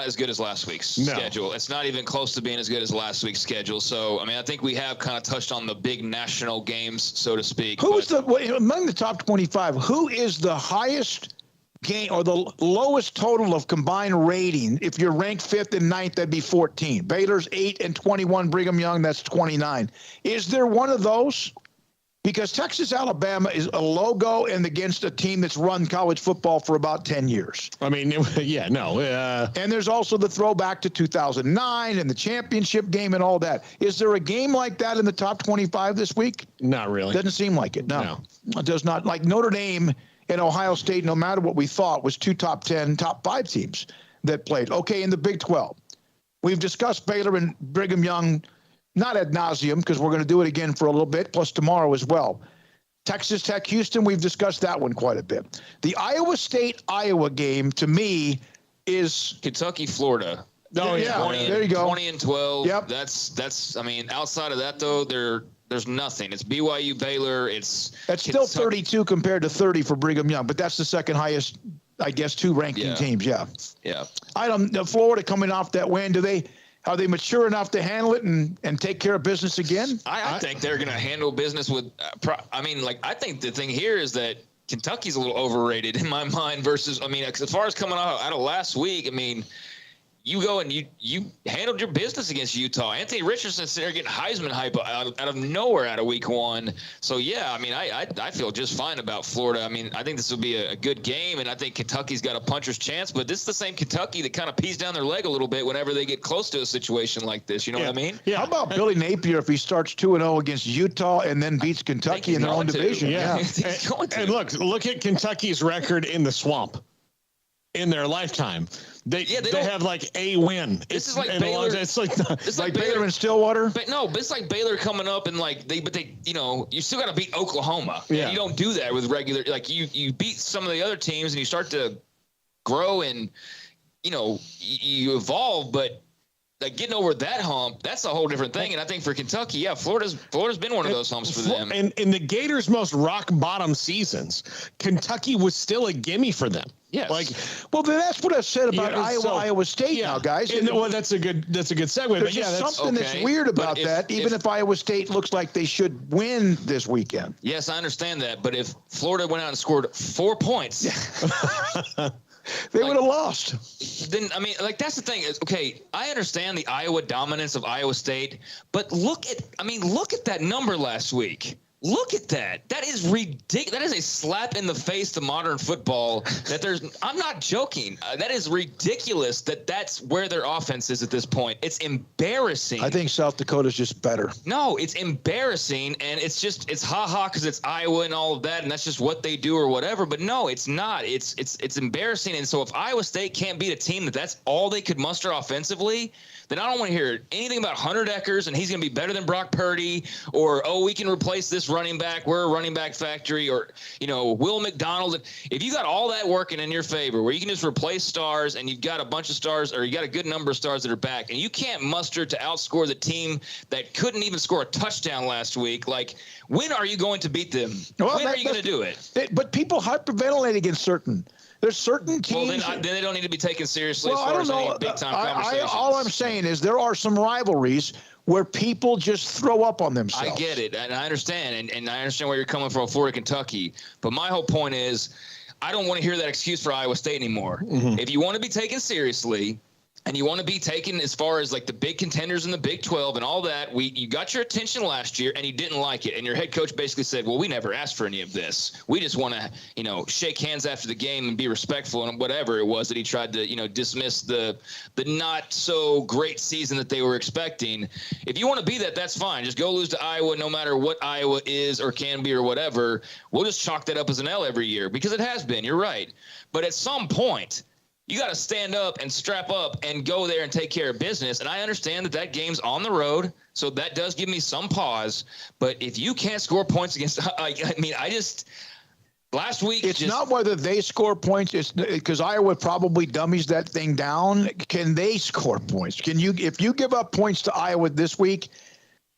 not as good as last week's schedule. It's not even close to being as good as last week's schedule. So, I mean, I think we have kind of touched on the big national games, so to speak. Who's among the top 25, who is the highest game or the lowest total of combined rating? If you're ranked 5th and 9th, that'd be 14. Baylor's 8 and 21. Brigham Young, that's 29. Is there one of those? Because Texas, Alabama is a logo and against a team that's run college football for about 10 years. I mean, And there's also the throwback to 2009 and the championship game and all that. Is there a game like that in the top 25 this week? Not really. Doesn't seem like it. No. It does not. Like Notre Dame and Ohio State, no matter what we thought, was 2 top 10, top 5 teams that played. Okay, in the Big 12. We've discussed Baylor and Brigham Young, not ad nauseum, because we're going to do it again for a little bit, plus tomorrow as well. Texas Tech, Houston, we've discussed that one quite a bit. The Iowa State-Iowa game, to me, is Kentucky, Florida. Oh, yeah. There you go. 20 and 12. Yep. That's. I mean, outside of that, though, there's nothing. It's BYU, Baylor. That's still 32 compared to 30 for Brigham Young, but that's the second highest, I guess, 2 ranking teams. Yeah. Florida coming off that win, are they mature enough to handle it and take care of business again? I think they're going to handle business with I think the thing here is that Kentucky's a little overrated in my mind versus, I mean, as far as coming out of last week, I mean, you go and you handled your business against Utah. Anthony Richardson's there getting Heisman hype out of nowhere out of week 1. So, yeah, I mean, I feel just fine about Florida. I mean, I think this will be a good game, and I think Kentucky's got a puncher's chance. But this is the same Kentucky that kind of pees down their leg a little bit whenever they get close to a situation like this. You know what I mean? Yeah. How about Billy Napier if he starts 2-0 against Utah and then beats Kentucky in their own division? Yeah. And look at Kentucky's record in the swamp in their lifetime. They have like a win. This is like Baylor. It's like Baylor and Stillwater. But it's like Baylor coming up and you still got to beat Oklahoma. Yeah. And you don't do that with regular. Like you beat some of the other teams and you start to grow and you evolve. But like getting over that hump, that's a whole different thing. And I think for Kentucky, Florida's been one of those humps for them. And in the Gators' most rock bottom seasons, Kentucky was still a gimme for them. Yes. Then that's what I said about Iowa State now, guys. That's a good segue. There's something that's weird about that, even if Iowa State looks like they should win this weekend. Yes, I understand that. But if Florida went out and scored 4 points, they would have lost. Then, I mean, that's the thing. Okay, I understand the Iowa dominance of Iowa State, but look at that number last week. Look at that. That is ridiculous. That is a slap in the face to modern football. I'm not joking. That is ridiculous that's where their offense is at this point. It's embarrassing. I think South Dakota's just better. No, it's embarrassing, and it's ha-ha because it's Iowa and all of that, and that's just what they do or whatever. But no, it's not. It's embarrassing. And so if Iowa State can't beat a team that's all they could muster offensively, then I don't want to hear anything about Hunter Deckers and he's going to be better than Brock Purdy or, we can replace this running back. We're a running back factory or, Will McDonald. If you got all that working in your favor where you can just replace stars and you've got a bunch of stars or you got a good number of stars that are back and you can't muster to outscore the team that couldn't even score a touchdown last week, when are you going to beat them? When are you going to do it? But people hyperventilate against certain. There's certain teams. Well, then they don't need to be taken seriously as far as any big-time conversations. All I'm saying is there are some rivalries where people just throw up on themselves. I get it, and I understand, and I understand where you're coming from, Florida, Kentucky. But my whole point is I don't want to hear that excuse for Iowa State anymore. Mm-hmm. If you want to be taken seriously – and you want to be taken as far as the big contenders in the Big 12 and all that, you got your attention last year and you didn't like it. And your head coach basically said, well, we never asked for any of this. We just want to, shake hands after the game and be respectful and whatever it was that he tried to, dismiss the not so great season that they were expecting. If you want to be that, that's fine. Just go lose to Iowa no matter what Iowa is or can be or whatever. We'll just chalk that up as an L every year because it has been. You're right. But at some point, you got to stand up and strap up and go there and take care of business. And I understand that game's on the road, so that does give me some pause. But if you can't score points against last week. It's not whether they score points. It's because Iowa probably dummies that thing down. Can they score points? If you give up points to Iowa this week,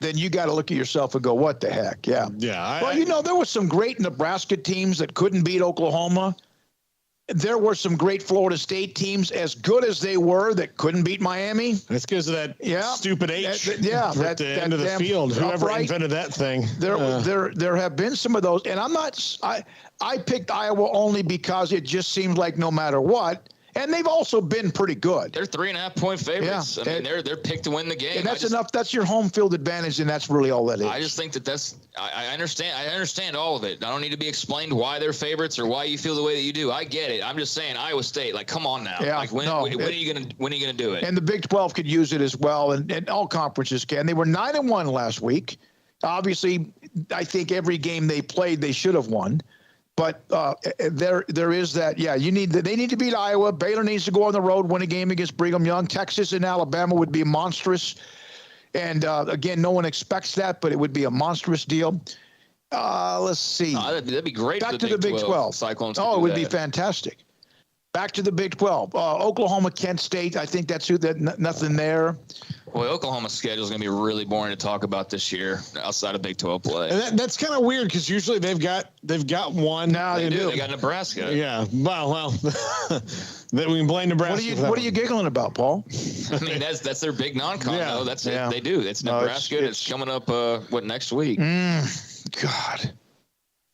then you got to look at yourself and go, what the heck? Yeah. Yeah. There were some great Nebraska teams that couldn't beat Oklahoma. there were some great Florida State teams, as good as they were, that couldn't beat Miami. That's because of that stupid H at the end of the field. Whoever invented that thing. There have been some of those, and I picked Iowa only because it just seems like no matter what. And they've also been pretty good. They're 3.5-point favorites. Yeah. I mean, they're picked to win the game. And that's enough. That's your home field advantage, and that's really all that is. I just think I understand. I understand all of it. I don't need to be explained why they're favorites or why you feel the way that you do. I get it. I'm just saying, Iowa State. Like, come on now. Yeah, like, when are you gonna do it? And the Big 12 could use it as well, and all conferences can. They were 9-1 last week. Obviously, I think every game they played, they should have won. But there is that. Yeah, they need to beat Iowa. Baylor needs to go on the road, win a game against Brigham Young. Texas and Alabama would be monstrous. And again, no one expects that, but it would be a monstrous deal. Let's see. That'd be great. Back to the Big 12. Cyclones. Oh, it would be fantastic. Back to the Big 12. Oklahoma, Kent State. I think that's nothing there. Boy, Oklahoma's schedule is going to be really boring to talk about this year outside of Big 12 play. And that's kind of weird because usually they've got one. Now they do. They got Nebraska. Yeah. Well, we can blame Nebraska. What are you giggling about, Paul? I mean, that's their big non-con. Yeah. Though. That's it. They do. It's Nebraska. It's coming up. Next week? God.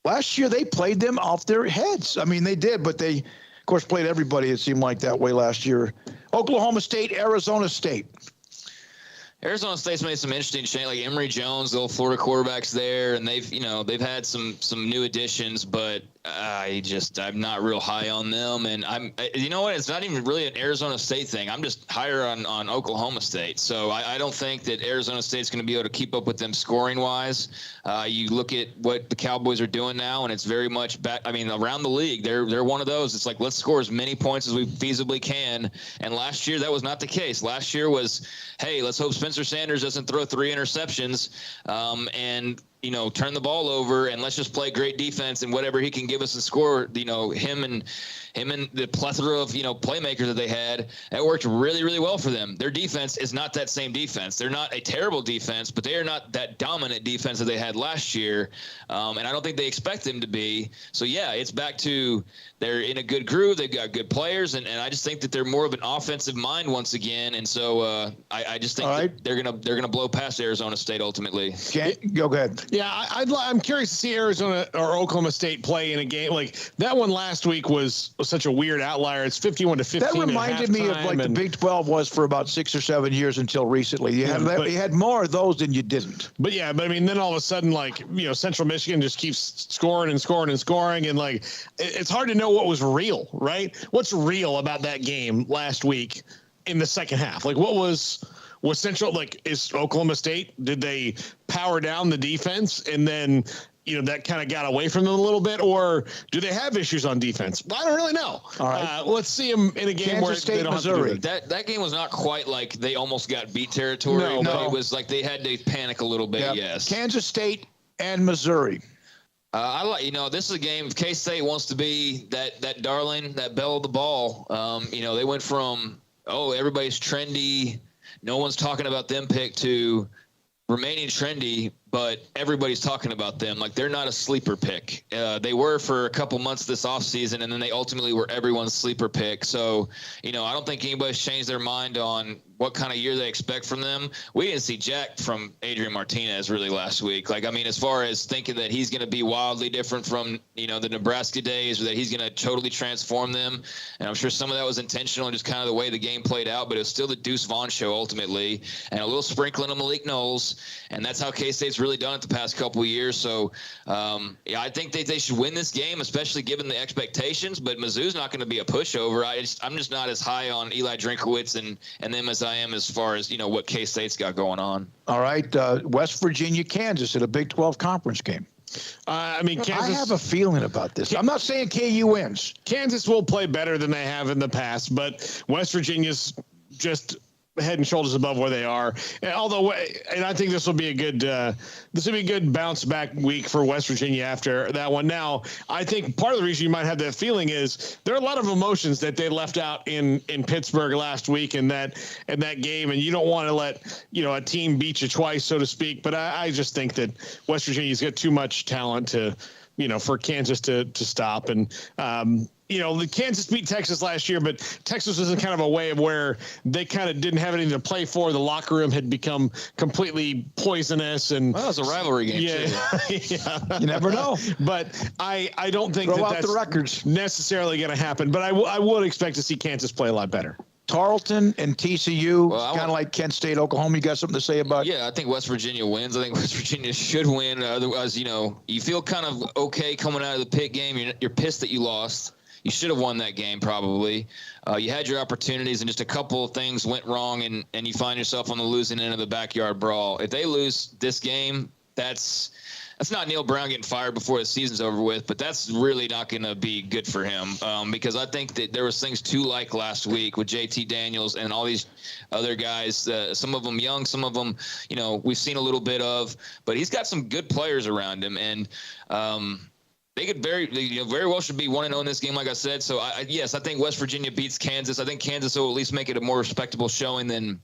Last year they played them off their heads. I mean, they did, but they, of course, played everybody. It seemed like that way last year. Oklahoma State, Arizona State. Arizona State's made some interesting change, like Emory Jones, the old Florida quarterbacks there, and they've had some new additions, but I'm not real high on them. And you know what? It's not even really an Arizona State thing. I'm just higher on Oklahoma State. So I don't think that Arizona State's going to be able to keep up with them scoring wise. You look at what the Cowboys are doing now, and it's very much back. I mean, around the league, they're one of those. It's like, let's score as many points as we feasibly can. And last year that was not the case. Last year was, hey, let's hope Spencer Sanders doesn't throw 3 interceptions, and turn the ball over, and let's just play great defense, and whatever he can give us and score, him and the plethora of, playmakers that they had, that worked really, really well for them. Their defense is not that same defense. They're not a terrible defense, but they are not that dominant defense that they had last year. And I don't think they expect them to be. So yeah, it's back to, they're in a good groove. They've got good players. And I just think that they're more of an offensive mind once again. And so I just think that they're going to blow past Arizona State ultimately. Go ahead. Yeah, I'm curious to see Arizona or Oklahoma State play in a game like that one last week was such a weird outlier. It's 51-15. That reminded me of like the Big 12 was for about 6 or 7 years until recently. You had more of those than you didn't. But I mean, then all of a sudden, like, Central Michigan just keeps scoring and scoring and scoring, and like it's hard to know what was real, right? What's real about that game last week in the second half? Like, what was Central, like, is Oklahoma State, did they power down the defense and then, that kind of got away from them a little bit, or do they have issues on defense? I don't really know. All right. Let's see them in a game Kansas where State, they don't Missouri. have to do it. That game was not quite like they almost got beat territory. No. It was like they had to panic a little bit. Yep. Yes. Kansas State and Missouri. This is a game. If K-State wants to be that darling, that belle of the ball, they went from, everybody's trendy, no one's talking about them pick, to remaining trendy, but everybody's talking about them. Like, they're not a sleeper pick. They were for a couple months this offseason, and then they ultimately were everyone's sleeper pick. So, I don't think anybody's changed their mind on what kind of year they expect from them. We didn't see jack from Adrian Martinez really last week. Like, I mean, as far as thinking that he's going to be wildly different from, the Nebraska days, or that he's going to totally transform them. And I'm sure some of that was intentional, just kind of the way the game played out, but it was still the Deuce Vaughn show ultimately, and a little sprinkling of Malik Knowles. And that's how K-State's really done it the past couple of years. So, I think that they should win this game, especially given the expectations, but Mizzou's not going to be a pushover. I'm just not as high on Eli Drinkowitz and them as I am as far as, what K-State's got going on. All right. West Virginia, Kansas at a Big 12 conference game. Kansas, I have a feeling about this. I'm not saying KU wins. Kansas will play better than they have in the past, but West Virginia's just head and shoulders above where they are. And I think this will be a good bounce back week for West Virginia after that one. Now, I think part of the reason you might have that feeling is there are a lot of emotions that they left out in Pittsburgh last week in that game, and you don't want to let a team beat you twice, so to speak. But I just think that West Virginia's got too much talent to for Kansas to stop. And the Kansas beat Texas last year, but Texas was in kind of a way of where they kind of didn't have anything to play for. The locker room had become completely poisonous, and well, it was a rivalry game. Yeah, yeah. You never know. But I don't think that's the records. necessarily going to happen. But I would expect to see Kansas play a lot better. Tarleton and TCU, kind of like Kent State, Oklahoma. You got something to say about? Yeah, I think West Virginia wins. I think West Virginia should win. Otherwise, you feel kind of okay coming out of the Pitt game. You're pissed that you lost. You should have won that game probably. You had your opportunities, and just a couple of things went wrong, and you find yourself on the losing end of the backyard brawl. If they lose this game, that's not Neil Brown getting fired before the season's over with, but that's really not going to be good for him because I think that there was things to like last week with JT Daniels and all these other guys, some of them young, some of them, we've seen a little bit of, but he's got some good players around him, and they could very well should be 1-0 in this game, like I said. So, I think West Virginia beats Kansas. I think Kansas will at least make it a more respectable showing than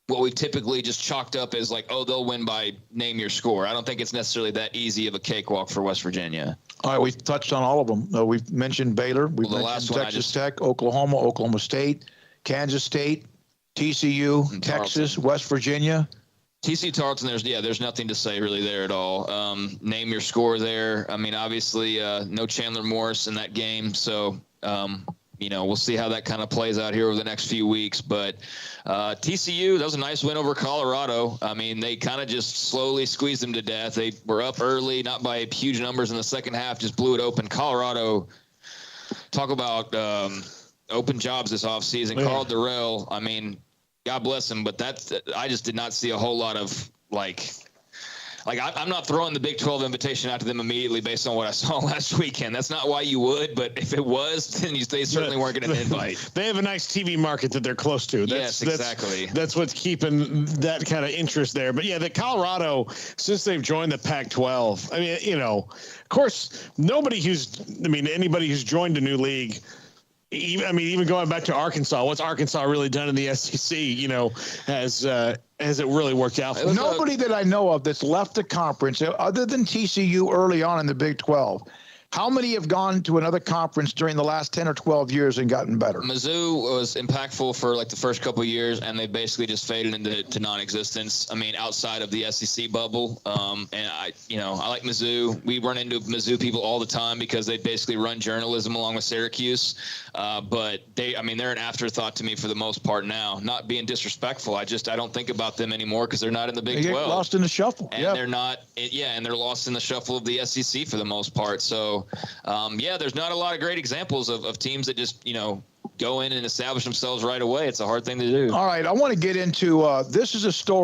what we've typically just chalked up as like, oh, they'll win by name your score. I don't think it's necessarily that easy of a cakewalk for West Virginia. All right, we've touched on all of them. We've mentioned Baylor. We've mentioned Texas Tech, Oklahoma, Oklahoma State, Kansas State, TCU, Texas, Tarleton. West Virginia. TCU Tarleton, there's nothing to say really there at all. Name your score there. I mean, obviously, no Chandler Morris in that game, so we'll see how that kind of plays out here over the next few weeks. But TCU, that was a nice win over Colorado. I mean, they kind of just slowly squeezed them to death. They were up early, not by huge numbers in the second half, just blew it open. Colorado, talk about open jobs this offseason. Yeah. Carl Durrell, I mean, God bless him, but I just did not see a whole lot of I'm not throwing the Big 12 invitation out to them immediately based on what I saw last weekend. That's not why you would, but if it was, then they certainly weren't going to invite. They have a nice TV market that they're close to. Yes, exactly. That's what's keeping that kind of interest there. But yeah, the Colorado, since they've joined the Pac-12, I mean, of course, anybody who's joined a new league, even going back to Arkansas, what's Arkansas really done in the SEC? Has it really worked out for them? Nobody that I know of that's left the conference, other than TCU early on in the Big 12. How many have gone to another conference during the last 10 or 12 years and gotten better? Mizzou was impactful for like the first couple of years, and they basically just faded into non-existence. I mean, outside of the SEC bubble. And I like Mizzou. We run into Mizzou people all the time because they basically run journalism along with Syracuse. But they're an afterthought to me for the most part now. Not being disrespectful, I don't think about them anymore because they're not in the Big 12. They get lost in the shuffle. And they're not. And they're lost in the shuffle of the SEC for the most part. So. There's not a lot of great examples of teams that just, go in and establish themselves right away. It's a hard thing to do. All right. I want to get into this is a story.